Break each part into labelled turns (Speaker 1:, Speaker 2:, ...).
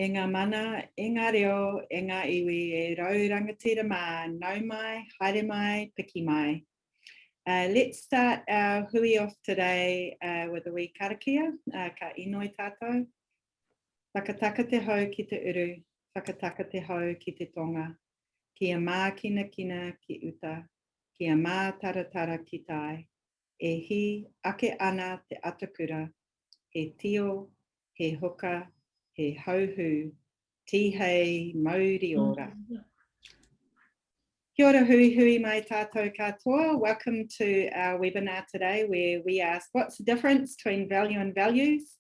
Speaker 1: E ngā mana, e ngā reo, e ngā iwi, e rau rangatira mā, nau mai, haere mai, piki mai. Let's start our hui off today with a wee karakia, ka inoi tātou. Whakataka te hau ki te uru, whakataka te hau ki te tonga. Kia mā kina kina ki uta, kia mā taratara ki tai. E hi ake ana te atakura, he tio, he hoka, he hauhu, tihei mauri ora. Kia ora hui hui mai tātou katoa. Welcome to our webinar today where we ask what's the difference between value and values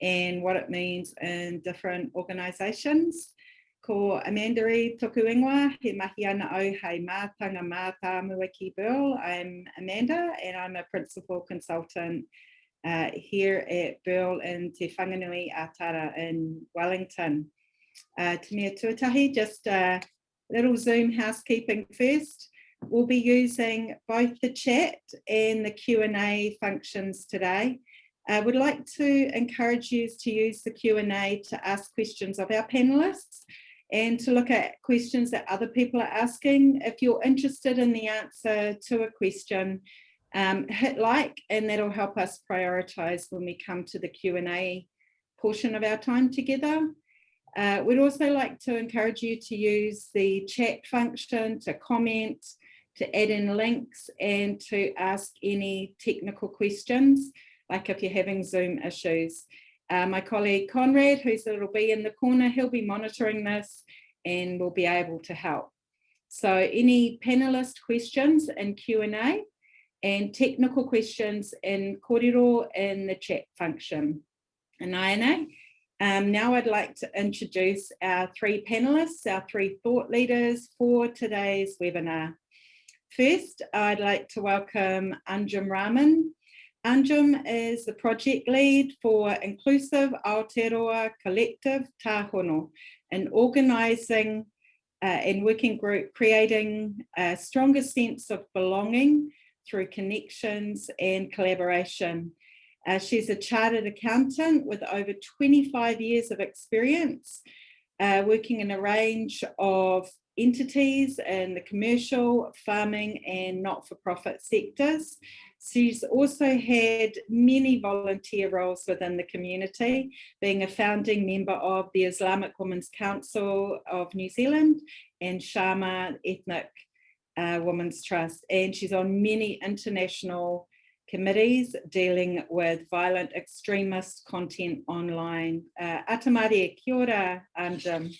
Speaker 1: and what it means in different organisations. Ko Amandari toku ingoa, he mahi ana au hei mātanga mā tāmua ki BERL. I'm Amanda and I'm a principal consultant here at BERL in Te Whanganui Atara in Wellington. Te mea tuatahi, just a little Zoom housekeeping first. We'll be using both the chat and the Q&A functions today. I would like to encourage you to use the Q&A to ask questions of our panelists and to look at questions that other people are asking. If you're interested in the answer to a question, hit like, and that'll help us prioritise when we come to the Q&A portion of our time together. We'd also like to encourage you to use the chat function to comment, to add in links, and to ask any technical questions, like if you're having Zoom issues. My colleague Conrad, who's a little bee in the corner, he'll be monitoring this and will be able to help. So any panelist questions in Q&A and technical questions in kōrero in the chat function. And now I'd like to introduce our three panelists, our three thought leaders for today's webinar. First, I'd like to welcome Anjum Rahman. Anjum is the project lead for Inclusive Aotearoa Collective Tāhono, an organising and working group creating a stronger sense of belonging through connections and collaboration. She's a chartered accountant with over 25 years of experience, working in a range of entities in the commercial, farming and not-for-profit sectors. She's also had many volunteer roles within the community, being a founding member of the Islamic Women's Council of New Zealand and Shama Ethnic Women's Trust. And she's on many international committees dealing with violent extremist content online. Atamare, kia ora, Anjum.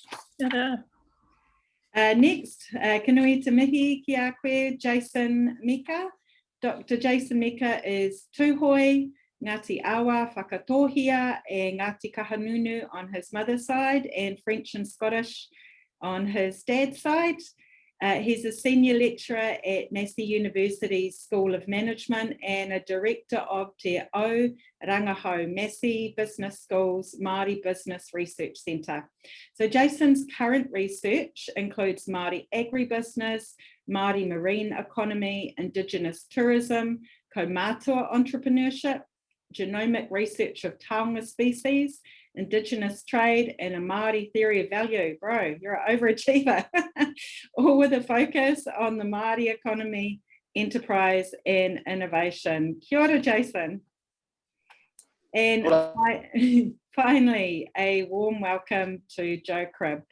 Speaker 1: Next, kanui te mihi ki a koe, Jason Meka. Dr. Jason Meka is Tūhoi, Ngāti Awa, Whakatohia, and Ngāti Kahanunu on his mother's side, and French and Scottish on his dad's side. He's a senior lecturer at Massey University's School of Management and a director of Te Au Rangahau Massey Business School's Māori Business Research Centre. So Jason's current research includes Māori agribusiness, Māori marine economy, Indigenous tourism, kaumātua entrepreneurship, genomic research of taonga species, Indigenous trade, and a Māori theory of value. Bro, you're an overachiever. All with a focus on the Māori economy, enterprise and innovation. Kia ora, Jason. And finally, a warm welcome to Jo Cribb.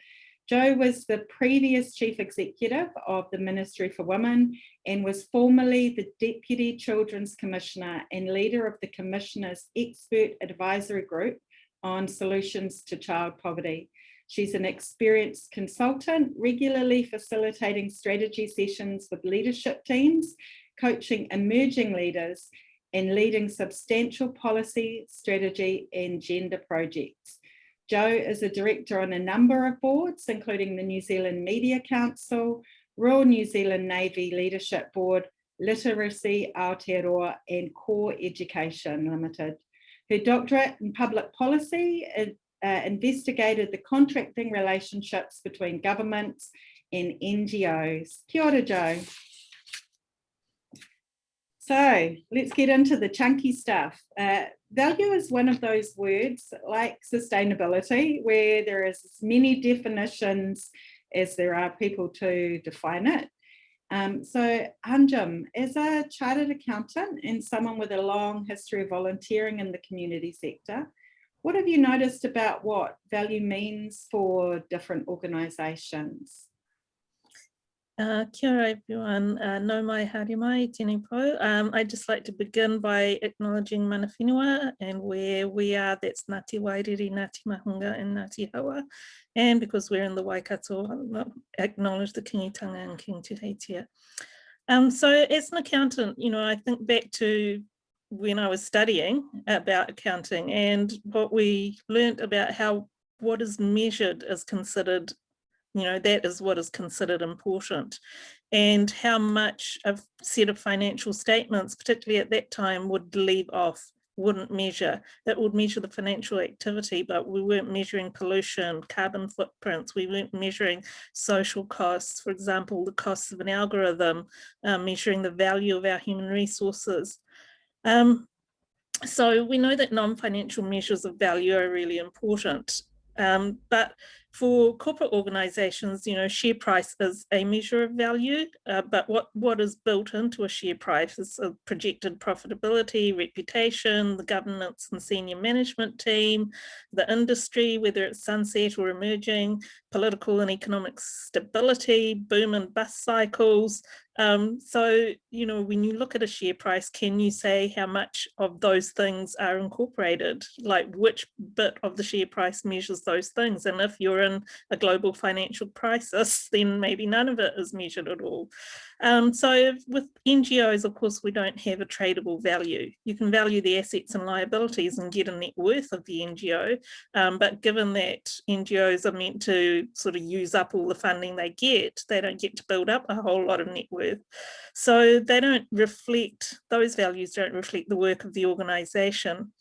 Speaker 1: Jo was the previous Chief Executive of the Ministry for Women and was formerly the Deputy Children's Commissioner and leader of the Commissioner's Expert Advisory Group on solutions to child poverty. She's an experienced consultant, regularly facilitating strategy sessions with leadership teams, coaching emerging leaders, and leading substantial policy, strategy, and gender projects. Jo is a director on a number of boards, including the New Zealand Media Council, Royal New Zealand Navy Leadership Board, Literacy Aotearoa, and Core Education Limited. Her doctorate in public policy investigated the contracting relationships between governments and NGOs. Kia ora, Jo. So let's get into the chunky stuff. Value is one of those words like sustainability, where there is as many definitions as there are people to define it. So Anjum, as a chartered accountant and someone with a long history of volunteering in the community sector, what have you noticed about what value means for different organisations?
Speaker 2: Kia ora everyone, no mai haere mai, tēnei pou. I'd just like to begin by acknowledging mana whenua and where we are, that's Ngāti Wairiri, Ngāti Mahunga and Ngāti Hawa. And because we're in the Waikato, I'll acknowledge the Kingitanga and King Tuheitia. So as an accountant, you know, I think back to when I was studying about accounting and what we learned about how what is measured is considered, you know, that is what is considered important, and how much a set of financial statements, particularly at that time, would leave off, wouldn't measure. It would measure the financial activity, but we weren't measuring pollution, carbon footprints, we weren't measuring social costs, for example, the costs of an algorithm, measuring the value of our human resources. So we know that non-financial measures of value are really important. But for corporate organizations, you know, share price is a measure of value, but what is built into a share price is a projected profitability, reputation, the governance and senior management team, the industry, whether it's sunset or emerging, political and economic stability, boom and bust cycles. So, you know, when you look at a share price, can you say how much of those things are incorporated? Like which bit of the share price measures those things? And if you're in a global financial crisis, then maybe none of it is measured at all. So with NGOs, of course, we don't have a tradable value. You can value the assets and liabilities and get a net worth of the NGO. But given that NGOs are meant to sort of use up all the funding they don't get to build up a whole lot of net worth. So they don't reflect, those values don't reflect the work of the organisation.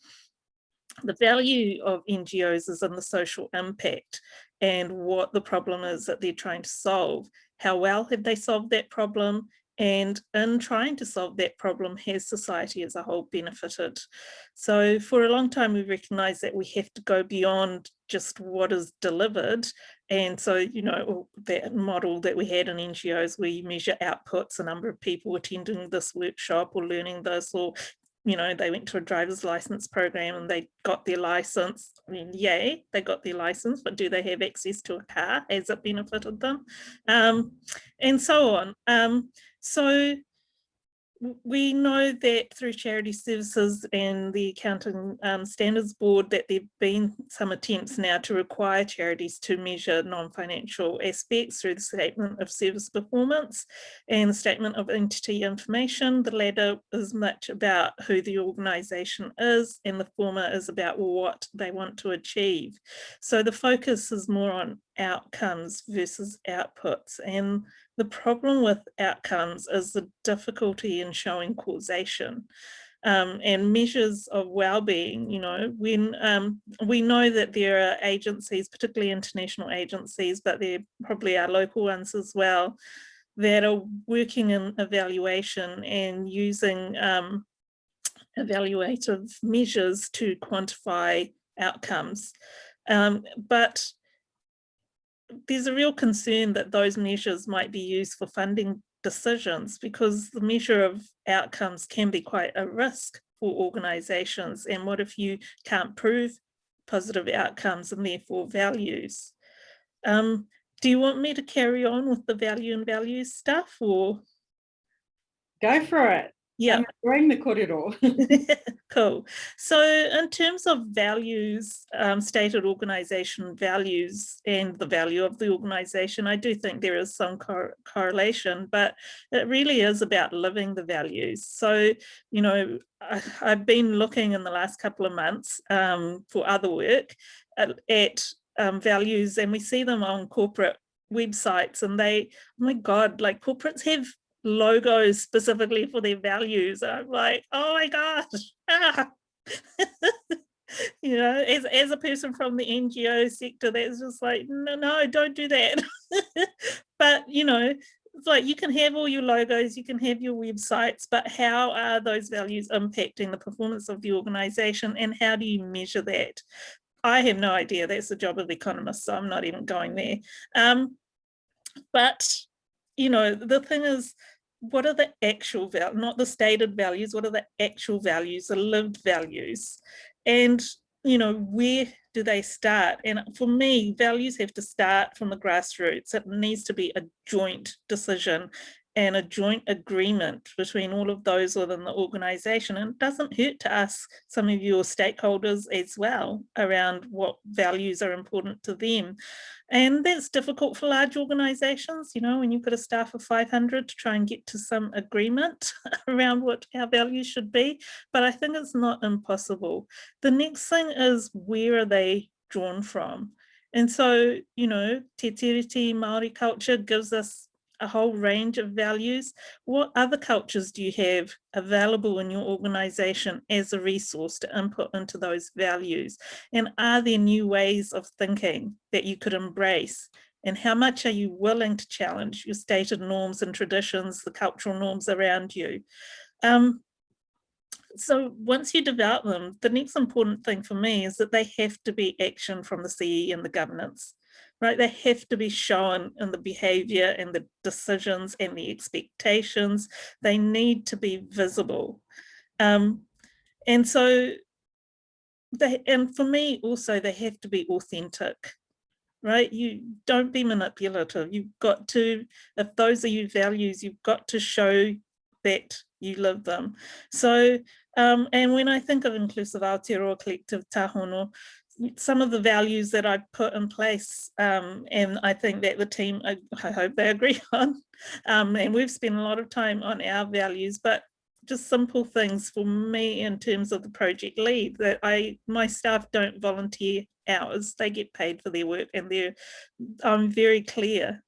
Speaker 2: The value of NGOs is in the social impact and what the problem is that they're trying to solve. How well have they solved that problem? And in trying to solve that problem, has society as a whole benefited? So for a long time, we recognised that we have to go beyond just what is delivered. And so, you know, that model that we had in NGOs where you measure outputs, the number of people attending this workshop or learning this, or you know, they went to a driver's license program and they got their license. I mean, yay, they got their license, but do they have access to a car? Has it benefited them? And so on. So we know that through Charity Services and the Accounting Standards Board that there have been some attempts now to require charities to measure non-financial aspects through the Statement of Service Performance and the Statement of Entity Information. The latter is much about who the organisation is and the former is about what they want to achieve. So the focus is more on outcomes versus outputs, and the problem with outcomes is the difficulty in showing causation. And measures of well-being, you know, when we know that there are agencies, particularly international agencies, but there probably are local ones as well, that are working in evaluation and using evaluative measures to quantify outcomes. But there's a real concern that those measures might be used for funding decisions because the measure of outcomes can be quite a risk for organisations. And what if you can't prove positive outcomes and therefore values? Do you want me to carry on with the value and values stuff or?
Speaker 1: Go for it.
Speaker 2: Yeah.
Speaker 1: I'm enjoying the korero.
Speaker 2: Cool. So in terms of values, stated organisation values and the value of the organisation, I do think there is some correlation, but it really is about living the values. So, you know, I've been looking in the last couple of months for other work at values, and we see them on corporate websites, and they, oh my God, like corporates have logos specifically for their values. I'm like, oh my gosh. You know, as a person from the NGO sector, that's just like, no, don't do that. But, you know, it's like you can have all your logos, you can have your websites, but how are those values impacting the performance of the organization, and how do you measure that? I have no idea. That's the job of economists, so I'm not even going there. But, you know, the thing is, what are the actual values, not the stated values, what are the actual values, the lived values? And, you know, where do they start? And for me, values have to start from the grassroots. It needs to be a joint decision and a joint agreement between all of those within the organisation. And it doesn't hurt to ask some of your stakeholders as well around what values are important to them. And that's difficult for large organisations, you know, when you've got a staff of 500 to try and get to some agreement around what our values should be. But I think it's not impossible. The next thing is, where are they drawn from? And so, you know, Te Tiriti Maori culture gives us a whole range of values. What other cultures do you have available in your organisation as a resource to input into those values? And are there new ways of thinking that you could embrace? And how much are you willing to challenge your stated norms and traditions, the cultural norms around you? So once you develop them, the next important thing for me is that they have to be action from the CE and the governance, right? They have to be shown in the behavior and the decisions and the expectations. They need to be visible. And so and for me also, they have to be authentic, right? You don't be manipulative. You've got to, if those are your values, you've got to show that you live them. So, and when I think of inclusive Aotearoa collective tahono, some of the values that I put in place, and I think that the team, I hope they agree on, and we've spent a lot of time on our values, but just simple things for me in terms of the project lead, that my staff don't volunteer hours, they get paid for their work, and I'm very clear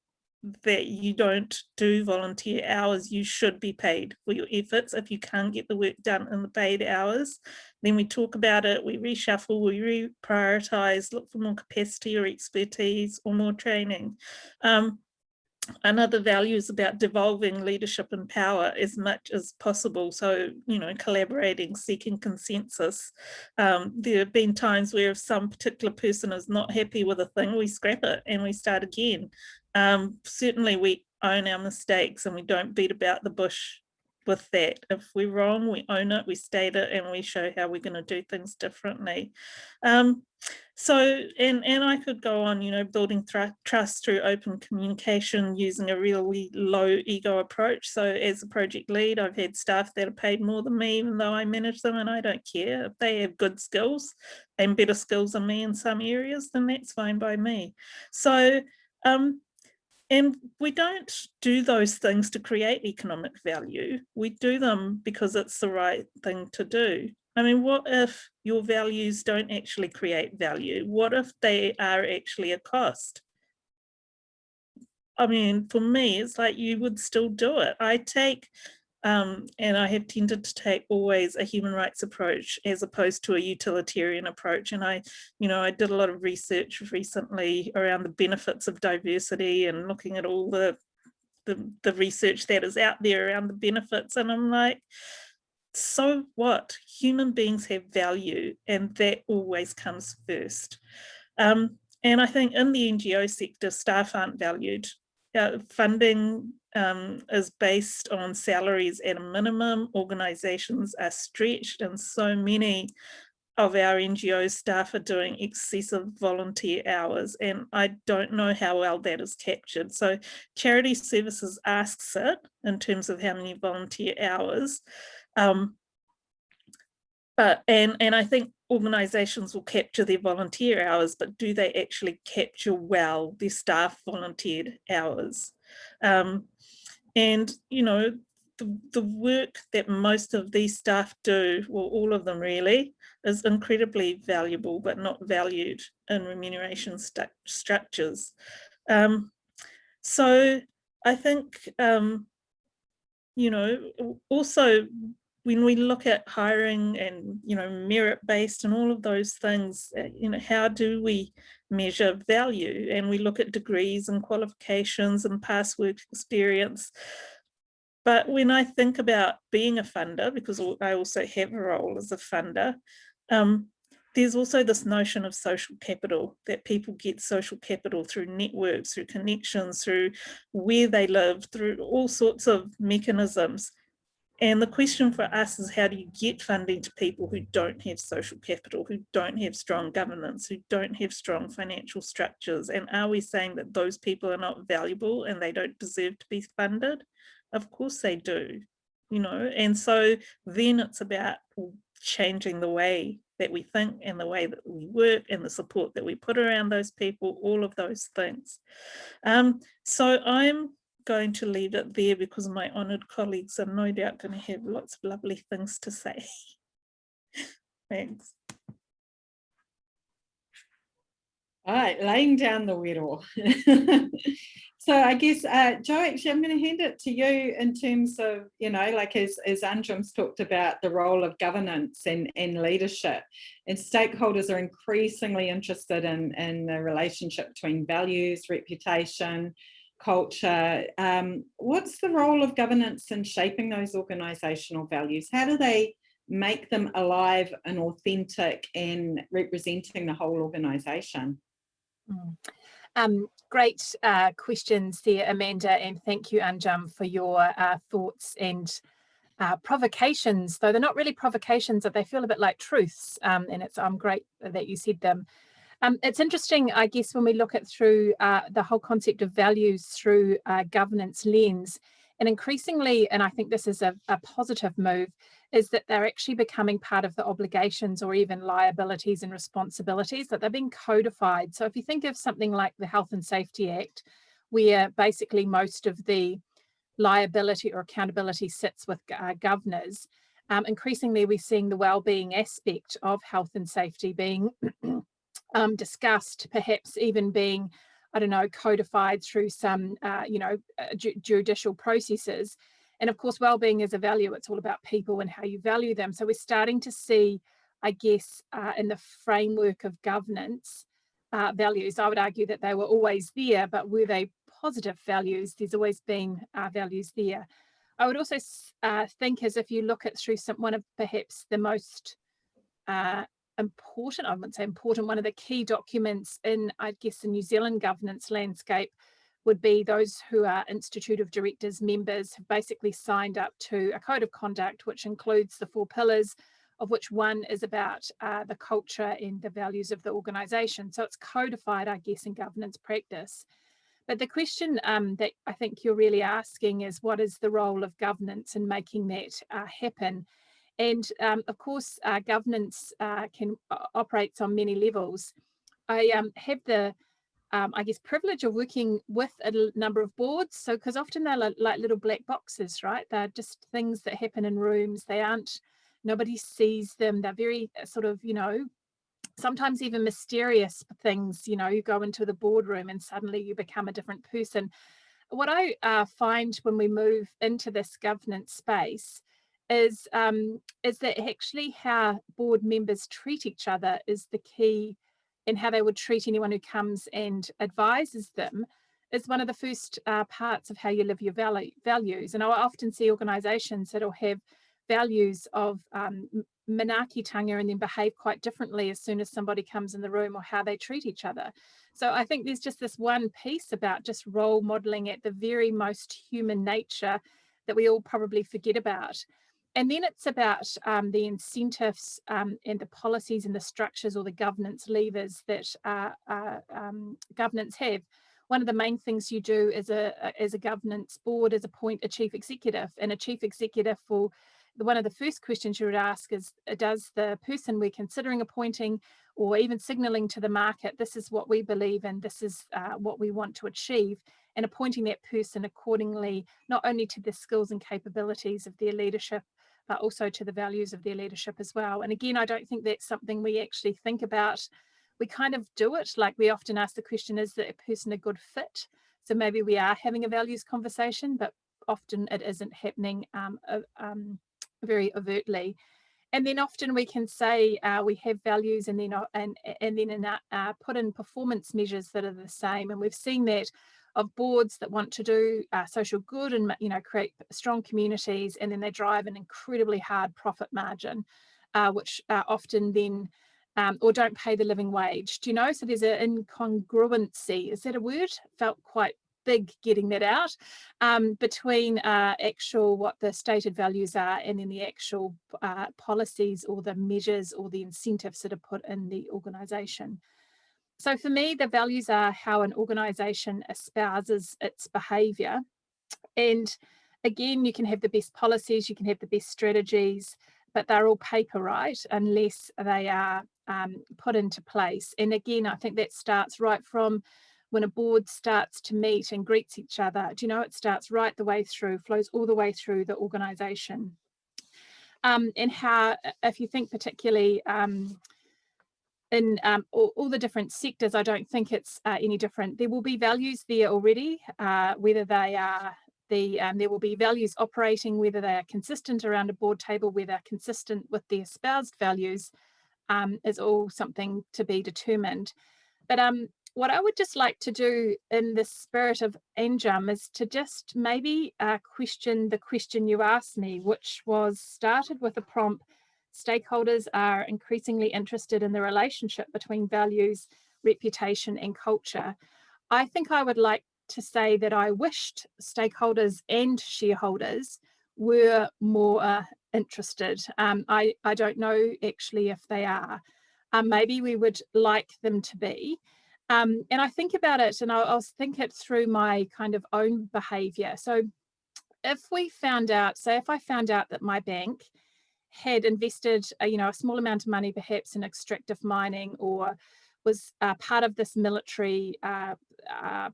Speaker 2: that you don't do volunteer hours. You should be paid for your efforts. If you can't get the work done in the paid hours, then we talk about it, we reshuffle, we reprioritize, look for more capacity or expertise or more training. Another value is about devolving leadership and power as much as possible. So, you know, collaborating, seeking consensus. There have been times where if some particular person is not happy with a thing, we scrap it and we start again. Certainly we own our mistakes and we don't beat about the bush with that. If we're wrong, we own it, we state it, and we show how we're going to do things differently. So, and I could go on, you know, building trust through open communication using a really low ego approach. So as a project lead, I've had staff that are paid more than me, even though I manage them, and I don't care. If they have good skills and better skills than me in some areas, then that's fine by me. So, and we don't do those things to create economic value. We do them because it's the right thing to do. I mean, what if your values don't actually create value? What if they are actually a cost? I mean, for me, it's like you would still do it. I take, and I have tended to take always a human rights approach as opposed to a utilitarian approach. And I did a lot of research recently around the benefits of diversity and looking at all the research that is out there around the benefits. And I'm like, so what? Human beings have value, and that always comes first. And I think in the NGO sector, staff aren't valued. Funding is based on salaries at a minimum. Organisations are stretched, and so many of our NGO staff are doing excessive volunteer hours, and I don't know how well that is captured. So Charity Services asks it in terms of how many volunteer hours. And I think organisations will capture their volunteer hours, but do they actually capture well their staff volunteered hours? And, you know, the work that most of these staff do, well, all of them really, is incredibly valuable, but not valued in remuneration structures. So I think, you know, also when we look at hiring and, you know, merit-based and all of those things, you know, how do we measure value? And we look at degrees and qualifications and past work experience. But when I think about being a funder, because I also have a role as a funder, there's also this notion of social capital, that people get social capital through networks, through connections, through where they live, through all sorts of mechanisms. And the question for us is, how do you get funding to people who don't have social capital, who don't have strong governance, who don't have strong financial structures? And are we saying that those people are not valuable and they don't deserve to be funded? Of course they do, you know. And so then it's about changing the way that we think and the way that we work and the support that we put around those people, all of those things. So I'm going to leave it there because my honoured colleagues are no doubt going to have lots of lovely things to say. Thanks.
Speaker 1: All right, laying down the wero. So I guess, Jo, actually, I'm going to hand it to you in terms of, you know, like as Anjum's talked about the role of governance and leadership, and stakeholders are increasingly interested in the relationship between values, reputation, culture. What's the role of governance in shaping those organisational values? How do they make them alive and authentic and representing the whole organisation?
Speaker 3: Great questions there, Amanda, and thank you, Anjum, for your thoughts and provocations, though they're not really provocations, that they feel a bit like truths, and I'm great that you said them. It's interesting, I guess, when we look at through the whole concept of values through governance lens, and increasingly, and I think this is a positive move, is that they're actually becoming part of the obligations or even liabilities and responsibilities, that they're being codified. So if you think of something like the Health and Safety Act, where basically most of the liability or accountability sits with governors, increasingly we're seeing the wellbeing aspect of health and safety being discussed, perhaps even being, I don't know, codified through some, judicial processes. And of course, wellbeing is a value. It's all about people and how you value them. So we're starting to see, I guess, in the framework of governance, values. I would argue that they were always there, but were they positive values? There's always been values there. I would also think, as if you look at through one of perhaps the most important, I wouldn't say important, one of the key documents in, I guess, the New Zealand governance landscape would be those who are Institute of Directors members have basically signed up to a code of conduct, which includes the 4 pillars, of which one is about the culture and the values of the organisation. So it's codified, I guess, in governance practice. But the question that I think you're really asking is, what is the role of governance in making that happen? And of course, governance operates on many levels. I have the, I guess, privilege of working with a number of boards. So, because often they're like little black boxes, right? They're just things that happen in rooms. They aren't, nobody sees them. They're very sort of, you know, sometimes even mysterious things. You know, you go into the boardroom and suddenly you become a different person. What I find when we move into this governance space is that actually how board members treat each other is the key, and how they would treat anyone who comes and advises them is one of the first parts of how you live your values. And I often see organisations that will have values of manaakitanga and then behave quite differently as soon as somebody comes in the room, or how they treat each other. So I think there's just this one piece about just role modelling at the very most human nature that we all probably forget about. And then it's about the incentives and the policies and the structures or the governance levers that governance have. One of the main things you do as a governance board is appoint a chief executive, and a chief executive will, one of the first questions you would ask is, does the person we're considering appointing or even signalling to the market, this is what we believe and this is what we want to achieve, and appointing that person accordingly, not only to the skills and capabilities of their leadership, but also to the values of their leadership as well. And again, I don't think that's something we actually think about. We kind of do it, like we often ask the question, is that a person a good fit? So maybe we are having a values conversation, but often it isn't happening very overtly. And then often we can say we have values and then put in performance measures that are the same. And we've seen that of boards that want to do social good and create strong communities, and then they drive an incredibly hard profit margin, which often then or don't pay the living wage. Do you know? So there's an incongruency. Is that a word? Felt quite big getting that out, between actual what the stated values are and then the actual policies or the measures or the incentives that are put in the organisation. So for me, the values are how an organisation espouses its behaviour. And again, you can have the best policies, you can have the best strategies, but they're all paper, right? Unless they are put into place. And again, I think that starts right from when a board starts to meet and greets each other. Do you know, it starts right the way through, flows all the way through the organisation. And how, if you think particularly in all the different sectors, I don't think it's any different. There will be values there already, whether they are there will be values operating, whether they are consistent around a board table, whether they're consistent with the espoused values, is all something to be determined. But what I would just like to do in the spirit of Anjum is to just maybe question the question you asked me, which was started with a prompt: stakeholders are increasingly interested in the relationship between values, reputation, and culture. I think I would like to say that I wished stakeholders and shareholders were more interested. I don't know actually if they are. Maybe we would like them to be. And I think about it, and I'll think it through my kind of own behaviour. So if we found out, say if I found out that my bank had invested a small amount of money perhaps in extractive mining, or was part of this military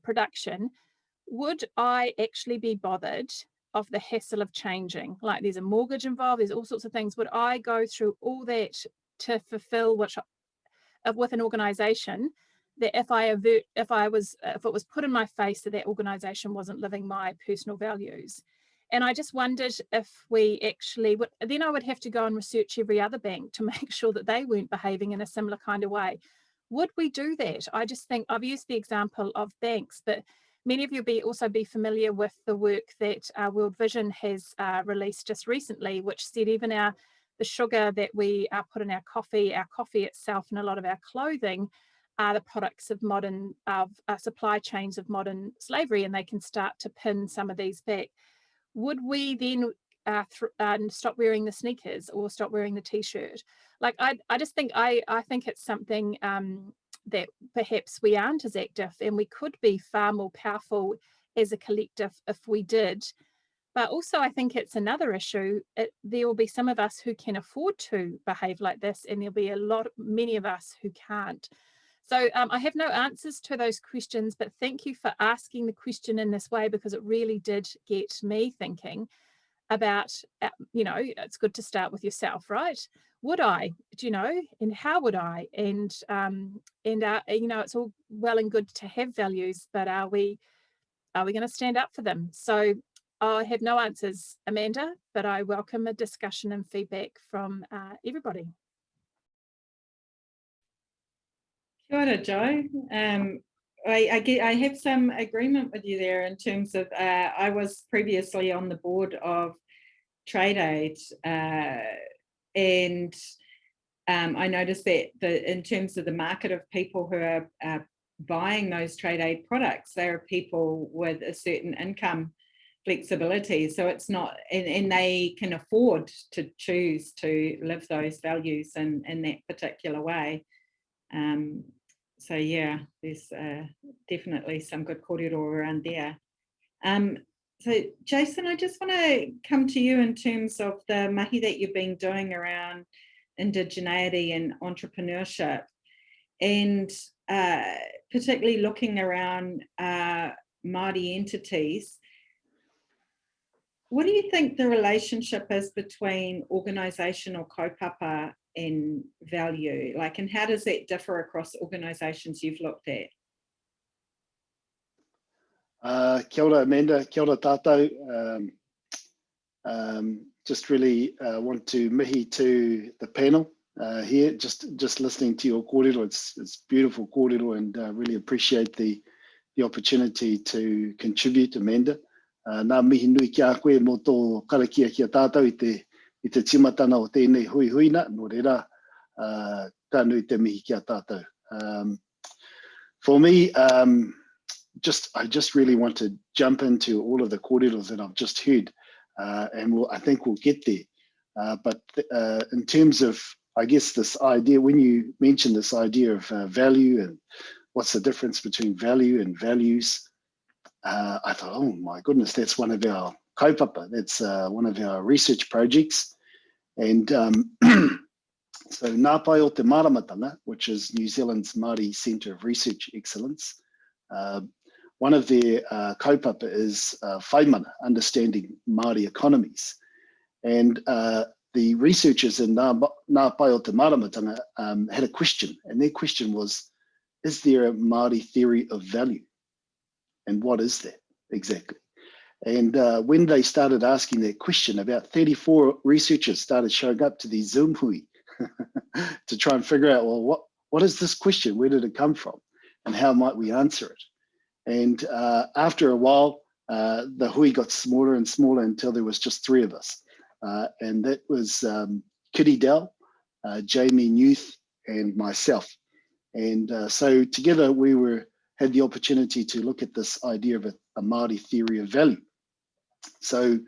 Speaker 3: production, would I actually be bothered of the hassle of changing? Like, there's a mortgage involved, there's all sorts of things. Would I go through all that to fulfill with an organisation that if it was put in my face that organisation wasn't living my personal values? And I just wondered if we actually would, then I would have to go and research every other bank to make sure that they weren't behaving in a similar kind of way. Would we do that? I just think I've used the example of banks, but many of you also be familiar with the work that World Vision has released just recently, which said even the sugar that we put in our coffee itself, and a lot of our clothing are the products of supply chains of modern slavery, and they can start to pin some of these back. Would we then stop wearing the sneakers or stop wearing the t-shirt? Like, I just think I think it's something that perhaps we aren't as active, and we could be far more powerful as a collective if we did. But also I think it's another issue. There will be some of us who can afford to behave like this, and there'll be many of us who can't. So I have no answers to those questions, but thank you for asking the question in this way, because it really did get me thinking about, it's good to start with yourself, right? Would I, and how would I? And it's all well and good to have values, but are we going to stand up for them? So I have no answers, Amanda, but I welcome a discussion and feedback from everybody.
Speaker 1: Kia ora, Jo. I have some agreement with you there in terms of I was previously on the board of Trade Aid, and I noticed that in terms of the market of people who are buying those trade aid products, they are people with a certain income flexibility. So it's not, and they can afford to choose to live those values in that particular way. So yeah, there's definitely some good kōrero around there. So Jason, I just want to come to you in terms of the mahi that you've been doing around indigeneity and entrepreneurship, and particularly looking around Māori entities. What do you think the relationship is between organisational kaupapa and value? Like, and how does that differ across organisations you've looked at?
Speaker 4: Kia ora, Amanda. Kia ora tātou. just really want to mihi to the panel here. Just listening to your kōrero, it's beautiful kōrero, and really appreciate the opportunity to contribute, Amanda. Nā mihi nui ki a koe mō tō karakia ki a tātou i te timatana o tēnei hui huina, nō reira ka nui te mihi ki a tātou. For me, I just really want to jump into all of the kōreros that I've just heard, and I think we'll get there. But in terms of, I guess, this idea, when you mentioned this idea of value and what's the difference between value and values, I thought, oh my goodness, that's one of our kaupapa, that's one of our research projects. And so Ngā Pai o te Maramatanga, which is New Zealand's Māori Centre of Research Excellence, one of their kaupapa is whaimana, understanding Māori economies. And the researchers in Ngā Pai o te Maramatanga had a question, and their question was, is there a Māori theory of value? And what is that exactly? And when they started asking that question, about 34 researchers started showing up to these Zoom hui to try and figure out, well, what is this question? Where did it come from? And how might we answer it? And after a while, the hui got smaller and smaller until there was just 3 of us. And that was Kitty Dell, Jamie Newth, and myself. And so together we had the opportunity to look at this idea of a Māori theory of value. So,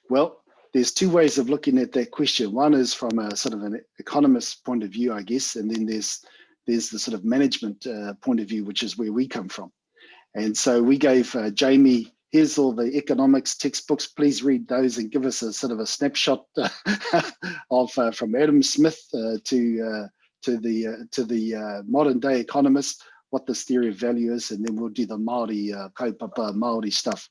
Speaker 4: well, there's 2 ways of looking at that question. One is from a sort of an economist point of view, I guess, and then there's the sort of management point of view, which is where we come from. And so we gave Jamie, here's all the economics textbooks, please read those and give us a sort of a snapshot of from Adam Smith to the modern day economists, what this theory of value is, and then we'll do the Māori kaupapa Māori stuff,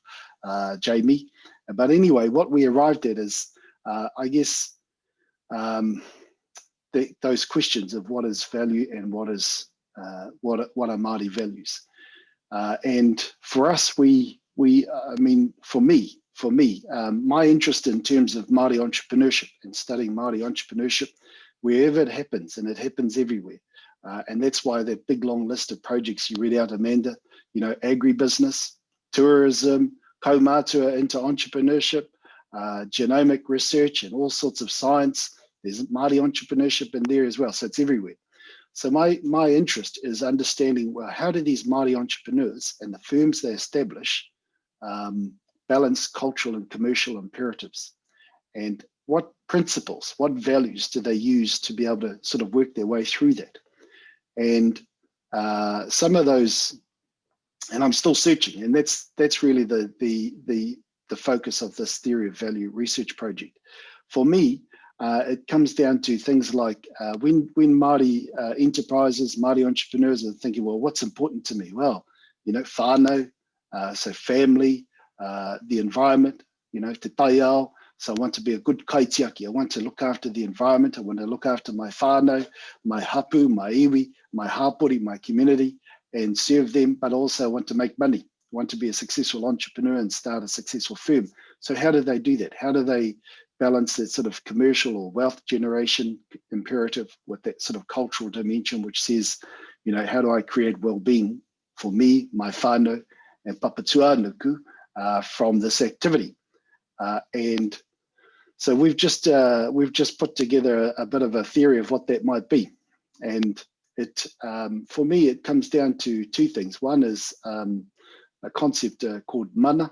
Speaker 4: Jamie. But anyway, what we arrived at is, I guess, those questions of what is value and what are Māori values. And for us, I mean, for me, my interest in terms of Māori entrepreneurship and studying Māori entrepreneurship, wherever it happens, and it happens everywhere. And that's why that big long list of projects you read out, Amanda, you know, agribusiness, tourism, kaumātua into entrepreneurship, genomic research and all sorts of science. There's Māori entrepreneurship in there as well. So it's everywhere. So my interest is understanding, well, how do these Māori entrepreneurs and the firms they establish balance cultural and commercial imperatives? And what principles, what values do they use to be able to sort of work their way through that? And some of those, and I'm still searching, and that's really the focus of this theory of value research project. For me, it comes down to things like when Māori enterprises, Māori entrepreneurs are thinking, well, what's important to me? Well, you know, whānau, so family, the environment, you know, te taiao. So I want to be a good kaitiaki. I want to look after the environment. I want to look after my whānau, my hapu, my iwi, my hapori, my community, and serve them, but also want to make money. I want to be a successful entrepreneur and start a successful firm. So how do they do that? How do they balance that sort of commercial or wealth generation imperative with that sort of cultural dimension, which says, you know, how do I create well-being for me, my whānau, and papatuanuku from this activity? And so we've just put together a bit of a theory of what that might be. And it, for me, it comes down to 2 things. One is a concept called mana.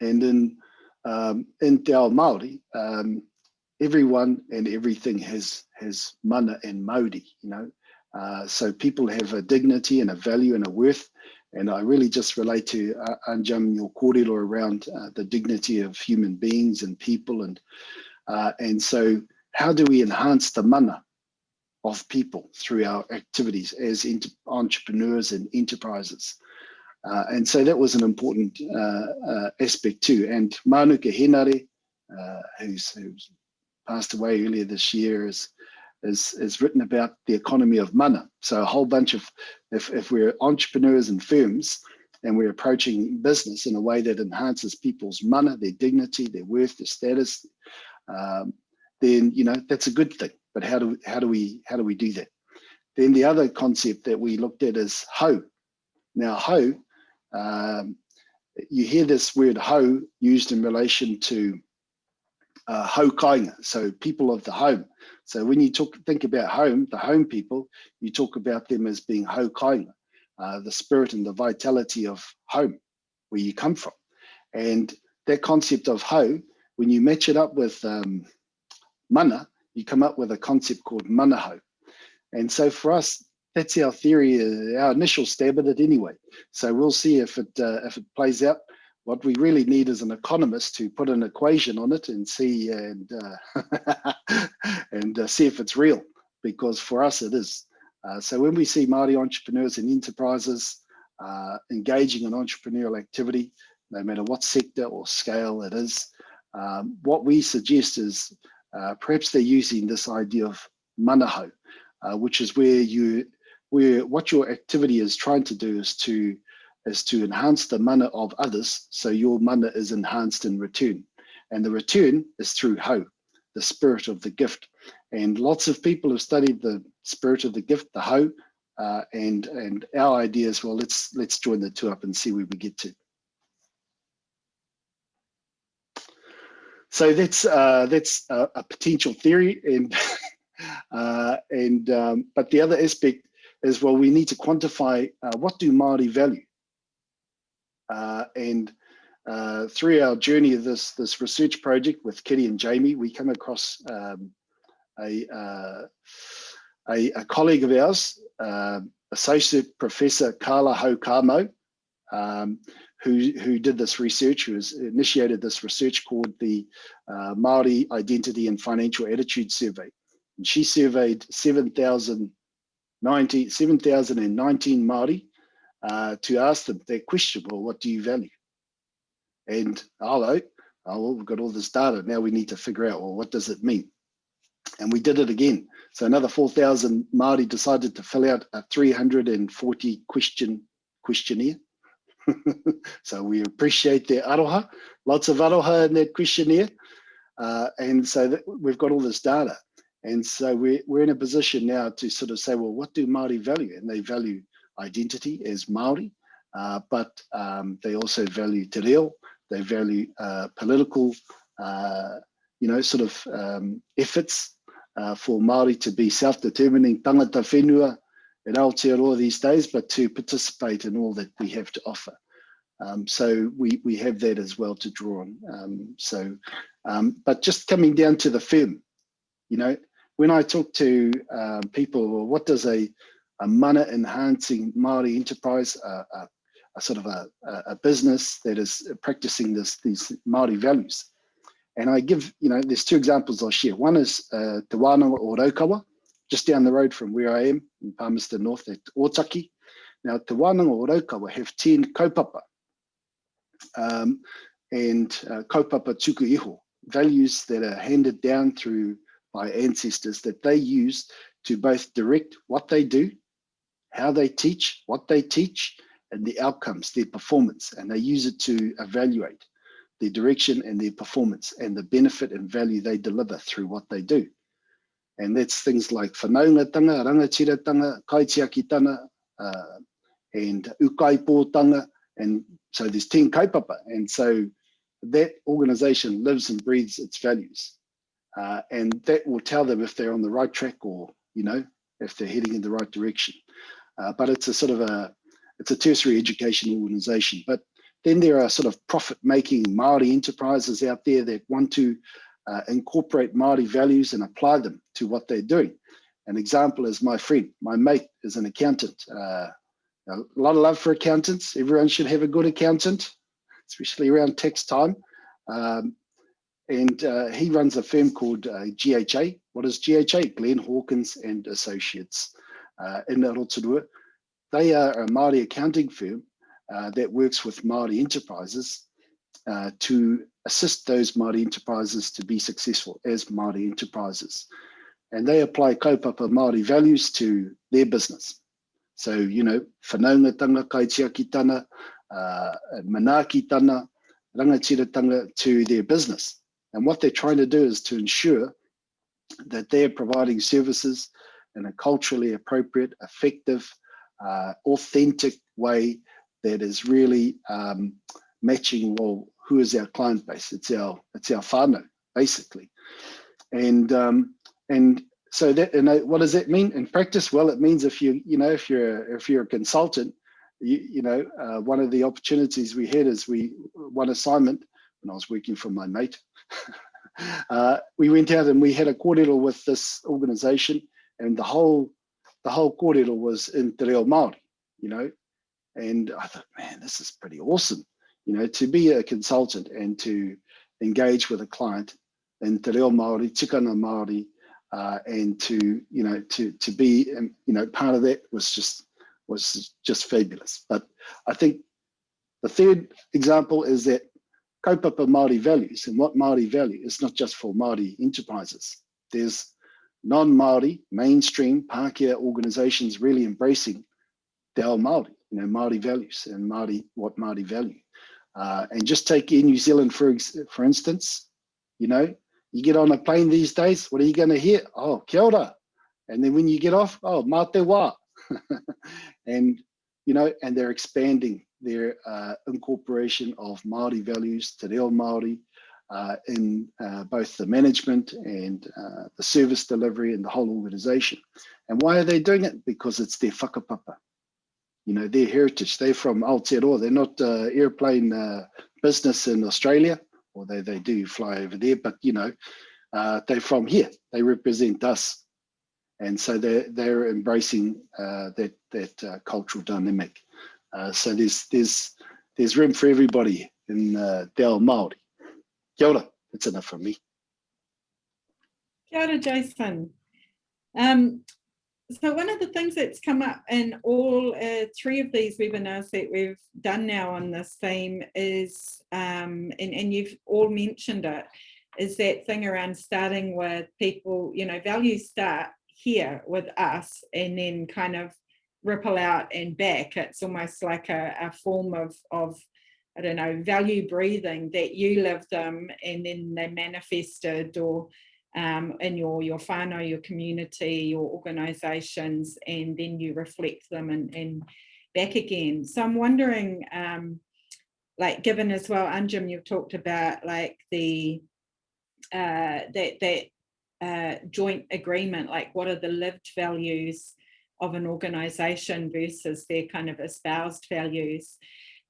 Speaker 4: And in Te Ao Māori, everyone and everything has mana and mauri, you know. So people have a dignity and a value and a worth. And I really just relate to Anjum, your kōrero around the dignity of human beings and people. And so how do we enhance the mana of people through our activities as entrepreneurs and enterprises? And so that was an important aspect too. And Manuka Henare, who's passed away earlier this year, is written about the economy of mana. So a whole bunch of, if we're entrepreneurs and firms, and we're approaching business in a way that enhances people's mana, their dignity, their worth, their status, then that's a good thing. But how do we do that? Then the other concept that we looked at is hau. Now hau, you hear this word hau used in relation to hau kainga, so people of the home. So when you think about home, the home people, you talk about them as being hau kainga, the spirit and the vitality of home, where you come from. And that concept of hau, when you match it up with mana, you come up with a concept called mana hau. And so for us, that's our theory, our initial stab at it anyway. So we'll see if it plays out. What we really need is an economist to put an equation on it and see and see if it's real, because for us it is. So when we see Māori entrepreneurs and enterprises engaging in entrepreneurial activity, no matter what sector or scale it is, what we suggest is perhaps they're using this idea of mana hau, which is where what your activity is trying to do is to enhance the mana of others, so your mana is enhanced in return. And the return is through hau, the spirit of the gift. And lots of people have studied the spirit of the gift, the hau, and our idea is, well, let's join the two up and see where we get to. So that's a potential theory, and but the other aspect is, well, we need to quantify what do Māori value. And through our journey of this research project with Kitty and Jamie, we come across a colleague of ours, Associate Professor Kala Haukamo, who did this research, who has initiated this research called the Māori Identity and Financial Attitude Survey. And she surveyed 7,019 Māori to ask them that question, well, what do you value? And well, we've got all this data. Now we need to figure out, well, what does it mean? And we did it again. So another 4,000 Māori decided to fill out a 340 questionnaire. So we appreciate their aroha, lots of aroha in that questionnaire. And so we've got all this data. And so we're in a position now to sort of say, well, what do Māori value? And they value identity as Māori, but they also value te reo. They value political, sort of efforts for Māori to be self-determining tangata whenua in Aotearoa these days, but to participate in all that we have to offer. So we have that as well to draw on. But just coming down to the firm, when I talk to people, well, what does a mana enhancing Māori enterprise, a sort of a business that is practicing these Māori values? And I give, there's two examples I'll share. One is Te Wānanga o Raukawa, just down the road from where I am in Palmerston North at Otaki. Now, Te Wānanga o Raukawa have 10 kaupapa, and kaupapa tuku iho, values that are handed down by ancestors that they use to both direct what they do, how they teach, what they teach, and the outcomes, their performance. And they use it to evaluate their direction and their performance and the benefit and value they deliver through what they do. And that's things like whanaungatanga, rangatiratanga, kaitiakitanga, and ukaipōtanga. And so there's 10 kaupapa. And so that organization lives and breathes its values. And that will tell them if they're on the right track or, if they're heading in the right direction. But it's a sort of it's a tertiary education organization. But then there are sort of profit-making Māori enterprises out there that want to incorporate Māori values and apply them to what they're doing. An example is my mate is an accountant. A lot of love for accountants. Everyone should have a good accountant, especially around tax time. And he runs a firm called GHA. What is GHA? Glenn Hawkins and Associates in Rotorua. They are a Māori accounting firm that works with Māori enterprises to assist those Māori enterprises to be successful as Māori enterprises. And they apply kaupapa Māori values to their business. So, whanaungatanga, kaitiakitanga, manaakitanga, rangatiratanga to their business. And what they're trying to do is to ensure that they're providing services in a culturally appropriate, effective, authentic way that is really matching, well, who is our client base? It's our whānau, basically. And so that, what does that mean in practice? Well, it means if you're a consultant, one of the opportunities we had is one assignment when I was working for my mate. We went out and we had a kōrero with this organization, and the whole kōrero was in te reo Māori, and I thought, man, this is pretty awesome, to be a consultant and to engage with a client in te reo Māori, tikanga Māori, and to be, part of that was just fabulous. But I think the third example is that kaupapa Māori values, and what Māori value is not just for Māori enterprises. There's non-Māori, mainstream Pākehā organizations really embracing te ao Māori, Māori values and what Māori value. And just take in New Zealand, for instance, you get on a plane these days, what are you going to hear? Oh, kia ora. And then when you get off, oh, mā te wā. And, and they're expanding their incorporation of Māori values, te reo Māori, in both the management and the service delivery and the whole organization. And why are they doing it? Because it's their whakapapa, their heritage. They're from Aotearoa. They're not airplane business in Australia, or they do fly over there, but they're from here. They represent us. And so they're embracing that cultural dynamic. So there's room for everybody in te ao Māori. Kia ora, that's enough from me.
Speaker 1: Kia ora, Jason. So one of the things that's come up in all three of these webinars that we've done now on this theme is, and you've all mentioned it, is that thing around starting with people, values start here with us and then kind of ripple out and back. It's almost like a form of I don't know, value breathing, that you lived them and then they manifested, or in your whānau, your community, your organisations, and then you reflect them and back again. So I'm wondering, like, given as well, Anjum, you've talked about like the joint agreement, like what are the lived values of an organisation versus their kind of espoused values.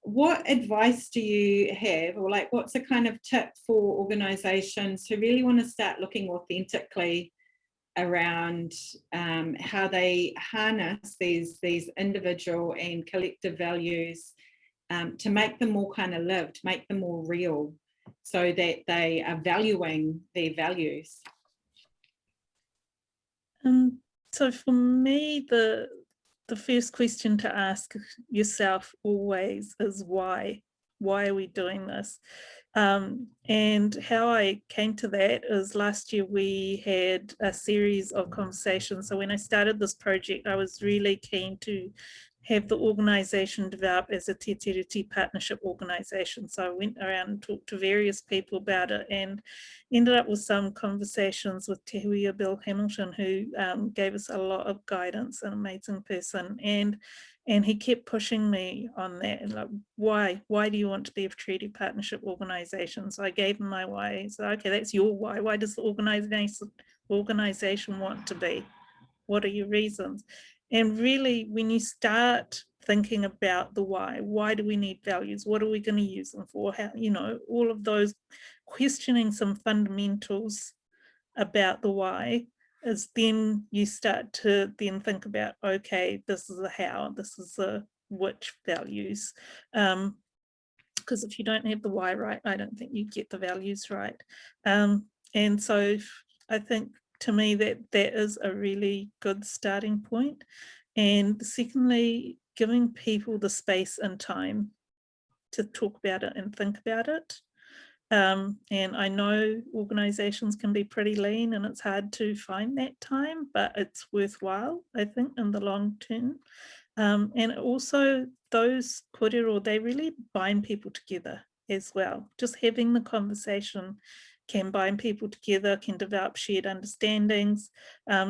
Speaker 1: What advice do you have, or like what's a kind of tip for organisations who really want to start looking authentically around how they harness these individual and collective values to make them more kind of lived, make them more real, so that they are valuing their values?
Speaker 2: So for me, the first question to ask yourself always is why? Why are we doing this? And how I came to that is last year we had a series of conversations. So when I started this project, I was really keen to have the organisation develop as a te tiriti partnership organisation. So I went around and talked to various people about it and ended up with some conversations with Te Huia Bill Hamilton, who gave us a lot of guidance, an amazing person. And he kept pushing me on that, and like, why do you want to be a treaty partnership organisation? So I gave him my why. So okay, that's your why. Why does the organisation want to be? What are your reasons? And really, when you start thinking about the why do we need values? What are we going to use them for? How, all of those, questioning some fundamentals about the why, is then you start to then think about, okay, this is a how, this is a which values. Because if you don't have the why right, I don't think you get the values right. And so I think, to me, that is a really good starting point. And secondly, giving people the space and time to talk about it and think about it. And I know organisations can be pretty lean and it's hard to find that time, but it's worthwhile, I think, in the long term. And also those kōrero, they really bind people together as well. Just having the conversation can bind people together, can develop shared understandings.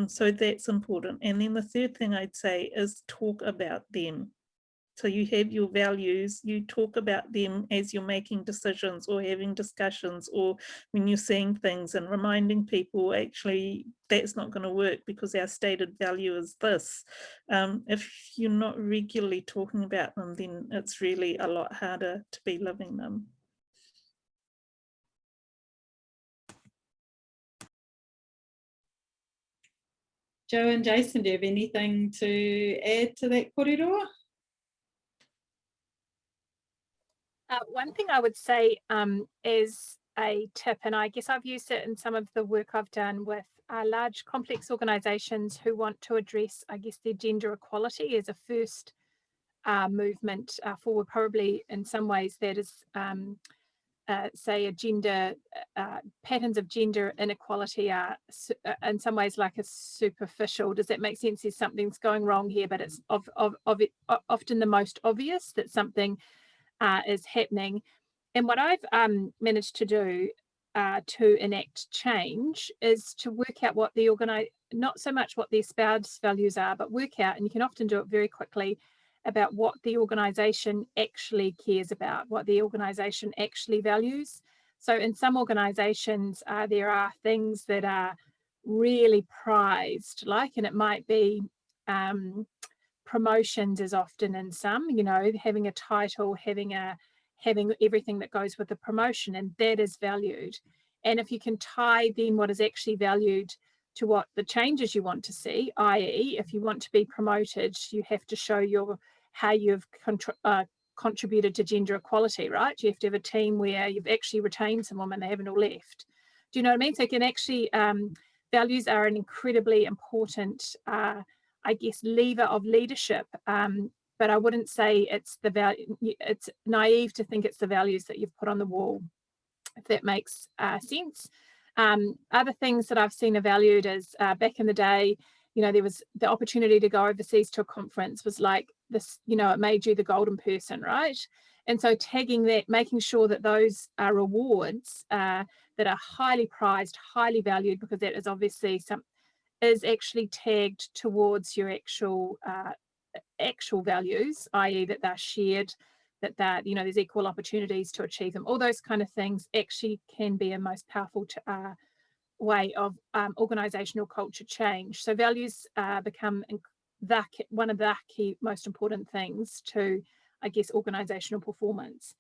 Speaker 2: So that's important. And then the third thing I'd say is talk about them. So you have your values, you talk about them as you're making decisions or having discussions, or when you're seeing things, and reminding people, actually, that's not going to work because our stated value is this. If you're not regularly talking about them, then it's really a lot harder to be living them.
Speaker 1: Jo and Jason, do you have anything to add to that kōrero?
Speaker 3: One thing I would say is a tip, and I guess I've used it in some of the work I've done with large complex organisations who want to address, I guess, their gender equality as a first movement forward. Probably in some ways that is, say, a gender, patterns of gender inequality are in some ways like a superficial. Does that make sense? There's something's going wrong here, but it's often the most obvious that something is happening. And what I've managed to do to enact change is to work out what the not so much what the espoused values are, but work out, and you can often do it very quickly, about what the organisation actually cares about, what the organisation actually values. So in some organisations, there are things that are really prized, like, and it might be promotions is often in some, you know, having a title, having everything that goes with the promotion, and that is valued. And if you can tie then what is actually valued to what the changes you want to see, i.e. if you want to be promoted, you have to show how you've contributed to gender equality, right? You have to have a team where you've actually retained some women, they haven't all left. Do you know what I mean? So it can actually, values are an incredibly important I guess, lever of leadership, but I wouldn't say it's the value. It's naive to think it's the values that you've put on the wall, if that makes sense. Other things that I've seen are valued as back in the day, you know, there was the opportunity to go overseas to a conference was like this, you know, it made you the golden person, right? And so tagging that, making sure that those are rewards that are highly prized, highly valued, because that is obviously is actually tagged towards your actual values, i.e. that they're shared, that you know, there's equal opportunities to achieve them. All those kind of things actually can be a most powerful way of organisational culture change. So values become one of the key, most important things to, I guess, organisational performance.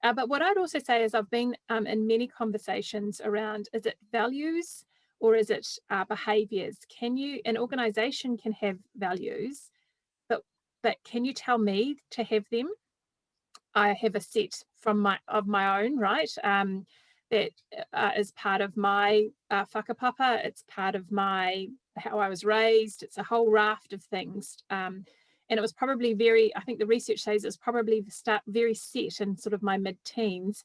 Speaker 3: But what I'd also say is I've been in many conversations around, is it values or is it behaviours? An organisation can have values, but can you tell me to have them? I have a set of my own, right? That is part of my whakapapa. It's part of how I was raised. It's a whole raft of things. And it was probably I think the research says it's probably very set in sort of my mid-teens.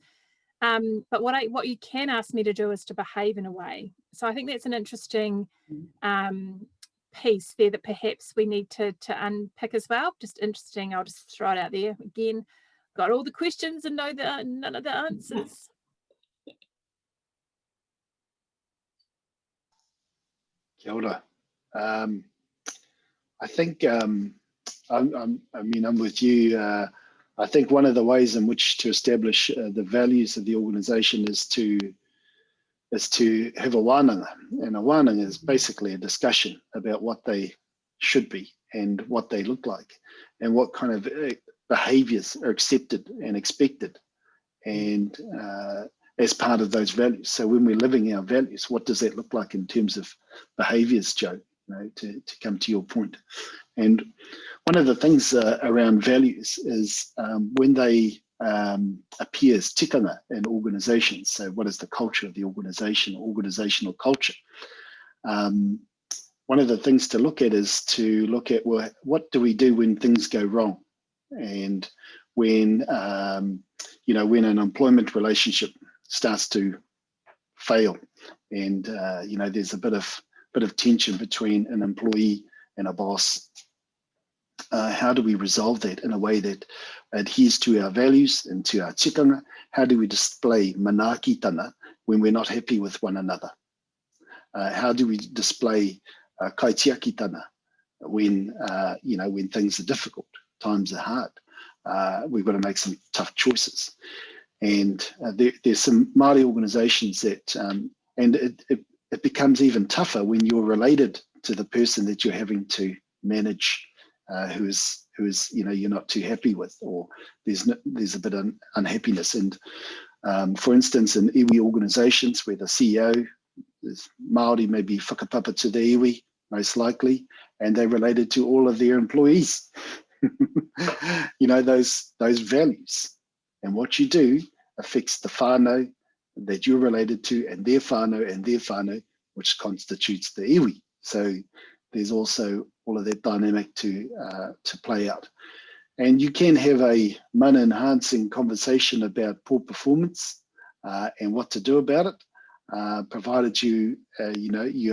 Speaker 3: But what you can ask me to do is to behave in a way. So I think that's an interesting piece there that perhaps we need to unpick as well. Just interesting. I'll just throw it out there again. Got all the questions and none of the answers.
Speaker 4: Kia ora. I think I'm with you. I think one of the ways in which to establish the values of the organisation is to have a wānanga, and a wānanga is basically a discussion about what they should be and what they look like, and what kind of behaviours are accepted and expected, and as part of those values. So when we're living our values, what does that look like in terms of behaviours, Jo? You know, to come to your point. And one of the things around values is when they appear as tikanga in organisations. So what is the culture of the organisation, organisational culture? One of the things to look at is to look at, well, what do we do when things go wrong? And when, you know, when an employment relationship starts to fail, and you know, there's a bit of tension between an employee and a boss, how do we resolve that in a way that adheres to our values and to our tikanga? How do we display manaakitanga when we're not happy with one another? How do we display kaitiakitanga when when things are difficult, times are hard? We've got to make some tough choices. And there's some Māori organisations that, and it becomes even tougher when you're related to the person that you're having to manage, who is you're not too happy with, or there's a bit of unhappiness. And for instance, in iwi organisations where the CEO is Māori, maybe whakapapa to the iwi, most likely, and they're related to all of their employees. Those values, and what you do affects the whānau that you're related to, and their whānau, which constitutes the iwi. So there's also all of that dynamic to play out. And you can have a mana enhancing conversation about poor performance and what to do about it, provided you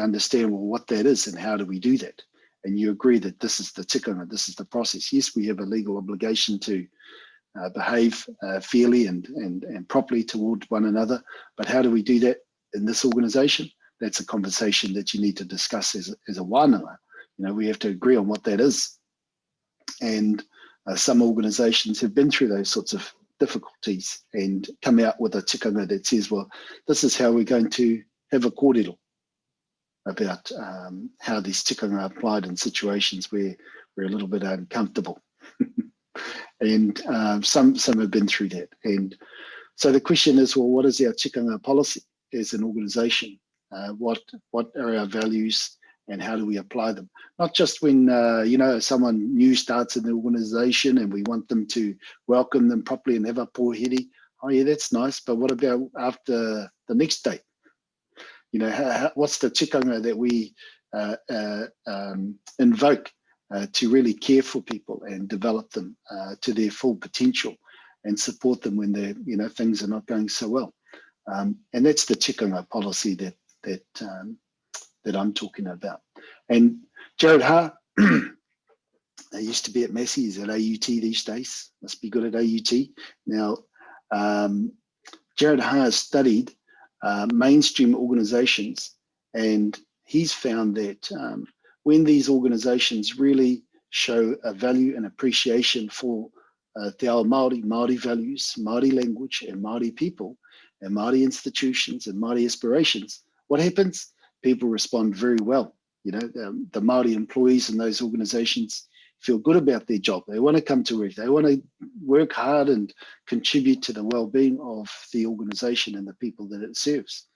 Speaker 4: understand, well, what that is and how do we do that. And you agree that this is the tikanga, this is the process. Yes, we have a legal obligation to behave fairly and properly towards one another, but how do we do that in this organisation? That's a conversation that you need to discuss as a wānanga. We have to agree on what that is. And some organisations have been through those sorts of difficulties and come out with a tikanga that says, well, this is how we're going to have a kōrero about how these tikanga are applied in situations where we're a little bit uncomfortable. And some have been through that. And so the question is, well, what is our tikanga policy as an organisation? What are our values and how do we apply them? Not just when someone new starts in the organisation and we want them to welcome them properly and have a pōhiri. Oh yeah, that's nice. But what about after the next day? What's the tikanga that we invoke to really care for people and develop them to their full potential and support them when they're things are not going so well? And that's the tikanga policy that I'm talking about. And Jared Ha, I used to be at Massey, he's at AUT these days, must be good at AUT. Now, Jared Ha has studied mainstream organisations, and he's found that when these organisations really show a value and appreciation for te ao Māori values, Māori language and Māori people and Māori institutions and Māori aspirations, what happens? People respond very well. The Māori employees in those organisations feel good about their job. They want to come to work. They want to work hard and contribute to the well-being of the organisation and the people that it serves.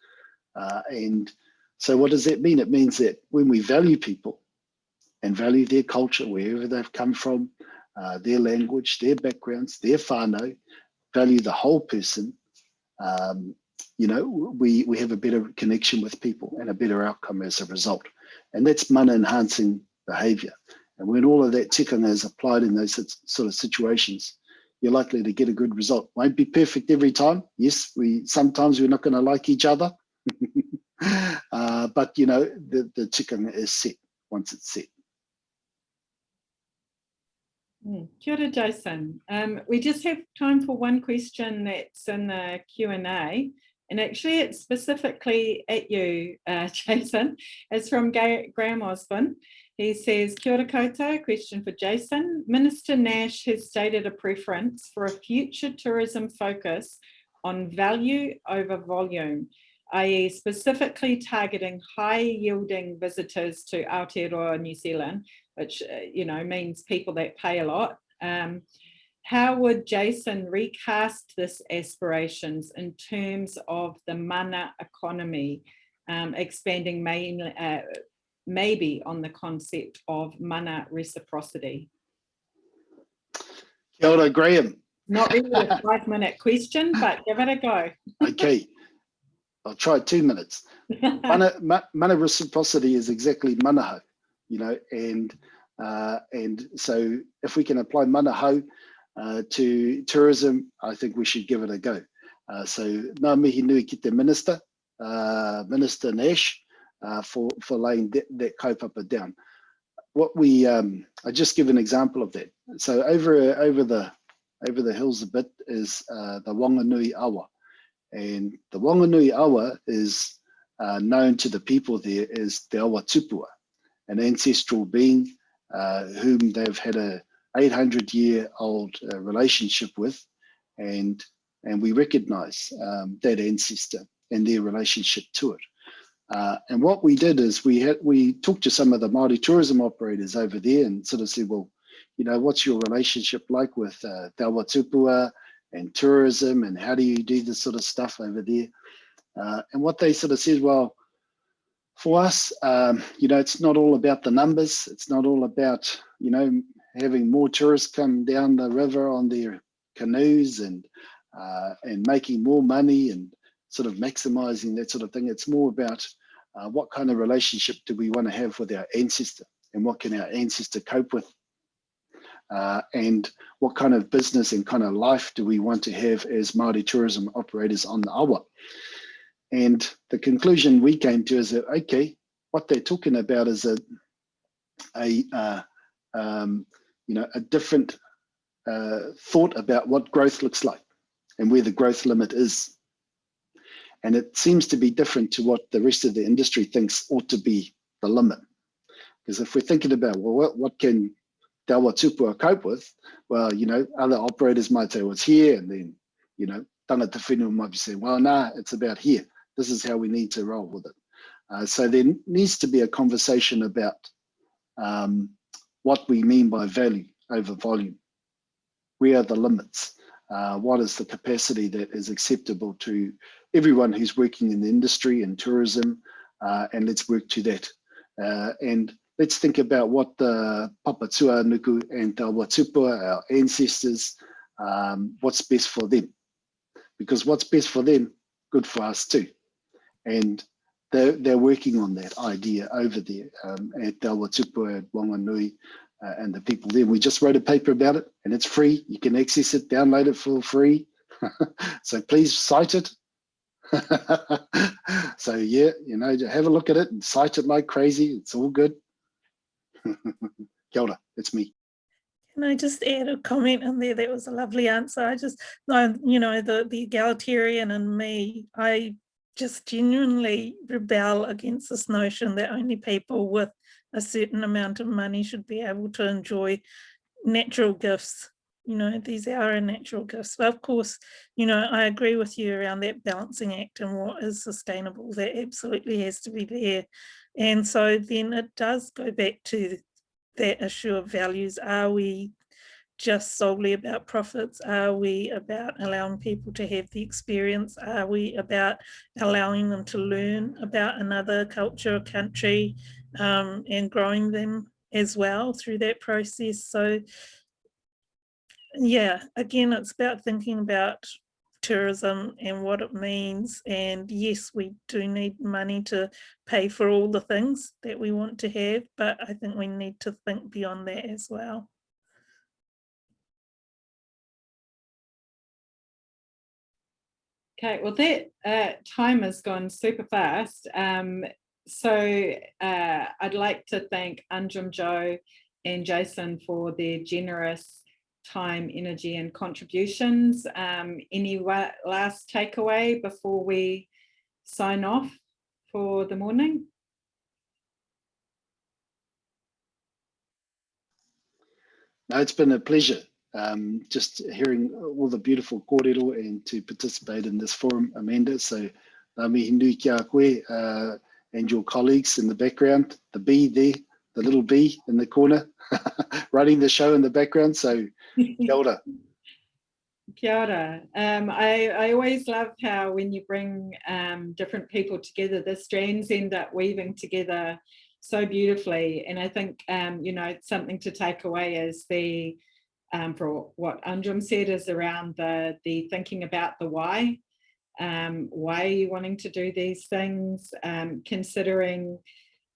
Speaker 4: And so what does that mean? It means that when we value people and value their culture, wherever they've come from, their language, their backgrounds, their whānau, value the whole person, we have a better connection with people and a better outcome as a result. And that's mana enhancing behaviour. And when all of that tikanga is applied in those sort of situations, you're likely to get a good result. Won't be perfect every time. Yes, sometimes we're not going to like each other. But the tikanga is set once it's set.
Speaker 1: Kia ora, Jason. We just have time for one question that's in the Q&A, and actually it's specifically at you, Jason. It's from Graham Osborne. He says, kia ora koutou, question for Jason. Minister Nash has stated a preference for a future tourism focus on value over volume, i.e. specifically targeting high-yielding visitors to Aotearoa, New Zealand, which means people that pay a lot. How would Jason recast this aspirations in terms of the mana economy, expanding maybe on the concept of mana reciprocity?
Speaker 4: Kia ora, Graham.
Speaker 1: Not really a 5-minute question, but give it a go.
Speaker 4: Okay, I'll try 2 minutes. Mana reciprocity is exactly manaho, and so if we can apply manaho to tourism, I think we should give it a go. So ngā mihi nui ki te Minister Nash, for laying that kaupapa down. I just give an example of that. So over the hills a bit is the Wanganui Awa, and the Wanganui Awa is known to the people there as Te Awa Tupua, an ancestral being whom they've had a 800-year-old relationship with, and we recognise that ancestor and their relationship to it. And what we did is we talked to some of the Māori tourism operators over there and sort of said, well, you know, what's your relationship like with Te Awa Tupua and tourism, and how do you do this sort of stuff over there? And what they sort of said, well, for us, you know, it's not all about the numbers. It's not all about, you know, having more tourists come down the river on their canoes and making more money and sort of maximizing that sort of thing. It's more about what kind of relationship do we want to have with our ancestor, and what can our ancestor cope with, and what kind of business and kind of life do we want to have as Māori tourism operators on the awa. And the conclusion we came to is that, okay, what they're talking about is a different thought about what growth looks like and where the growth limit is. And it seems to be different to what the rest of the industry thinks ought to be the limit. Because if we're thinking about, well, what can Te Awa Tupua cope with? Well, you know, other operators might say, well, it's here. And then, you know, tangata whenua might be saying, well, nah, it's about here. This is how we need to roll with it. So there needs to be a conversation about what we mean by value over volume. Where are the limits? What is the capacity that is acceptable to everyone who's working in the industry and tourism? And let's work to that. And let's think about what the Papatua Nuku and Te Awa Tupua, our ancestors, what's best for them. Because what's best for them, good for us too. And they're working on that idea over there at Te Awa Tupua, at Wanganui, and the people there. We just wrote a paper about it, and it's free. You can access it, download it for free. So please cite it. So yeah, you know, have a look at it and cite it like crazy. It's all good. Kia ora, it's me.
Speaker 2: Can I just add a comment in there? That was a lovely answer. I just, you know, the egalitarian in me, I just genuinely rebel against this notion that only people with a certain amount of money should be able to enjoy natural gifts. You know, these are our natural gifts. But of course, you know, I agree with you around that balancing act and what is sustainable. That absolutely has to be there. And so then it does go back to that issue of values. Are we just solely about profits? Are we about allowing people to have the experience? Are we about allowing them to learn about another culture or country and growing them as well through that process? So yeah, again, it's about thinking about tourism and what it means. And yes, we do need money to pay for all the things that we want to have, but I think we need to think beyond that as well.
Speaker 1: Okay, well, that time has gone super fast. So I'd like to thank Anjum, Joe and Jason for their generous time, energy and contributions. Any last takeaway before we sign off for the morning?
Speaker 4: No, it's been a pleasure. Just hearing all the beautiful kōrero and to participate in this forum, Amanda. So ngā mihi nui ki a koe and your colleagues in the background, the bee there, the little bee in the corner, running the show in the background. So kia ora.
Speaker 1: Kia ora. I always love how when you bring different people together, the strands end up weaving together so beautifully. And I think, you know, something to take away is the, for what Anjum said, is around the thinking about the why. Why are you wanting to do these things? Considering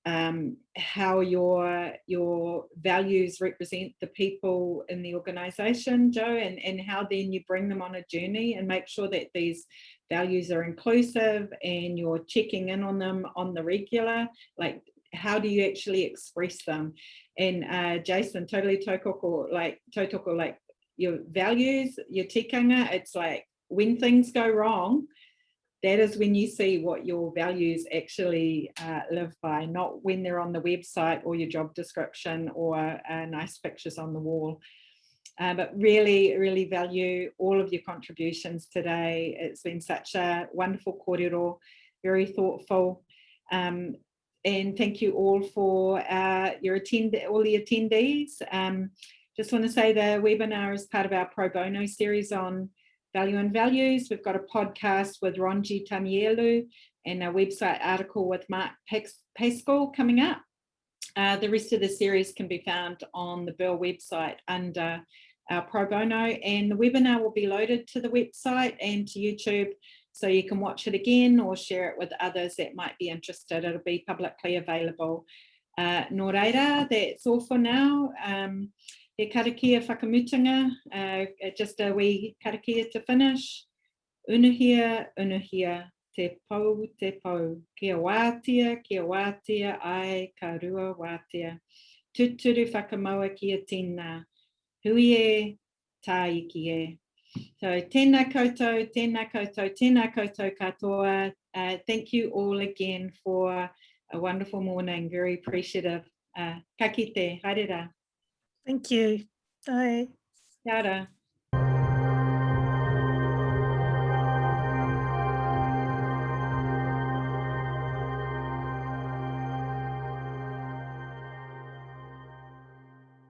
Speaker 1: how your values represent the people in the organisation, Joe, and how then you bring them on a journey and make sure that these values are inclusive and you're checking in on them on the regular, like how do you actually express them? And Jason, totally tautoko, like your values, your tikanga, it's like when things go wrong, that is when you see what your values actually live by, not when they're on the website or your job description or nice pictures on the wall. But really, really value all of your contributions today. It's been such a wonderful kōrero, very thoughtful. And thank you all for all the attendees. Just want to say the webinar is part of our pro bono series on value and values. We've got a podcast with Ronji Tanielu and a website article with Mark Pascal coming up. The rest of the series can be found on the BERL website under our pro bono, and the webinar will be loaded to the website and to YouTube, so you can watch it again or share it with others that might be interested. It'll be publicly available. Nō reira, that's all for now. He karakia whakamutunga, just a wee karakia to finish. Unuhia, unuhia, te pau, kia wātia, ai ka rua wātia. Tuturu whakamaua kia tīna, hui e, tā iki e. So tēnā koutou, tēnā koutou, tēnā koutou katoa. Thank you all again for a wonderful morning, very appreciative. Ka kite, haere rā.
Speaker 2: Thank you. Bye.
Speaker 1: Kia ora.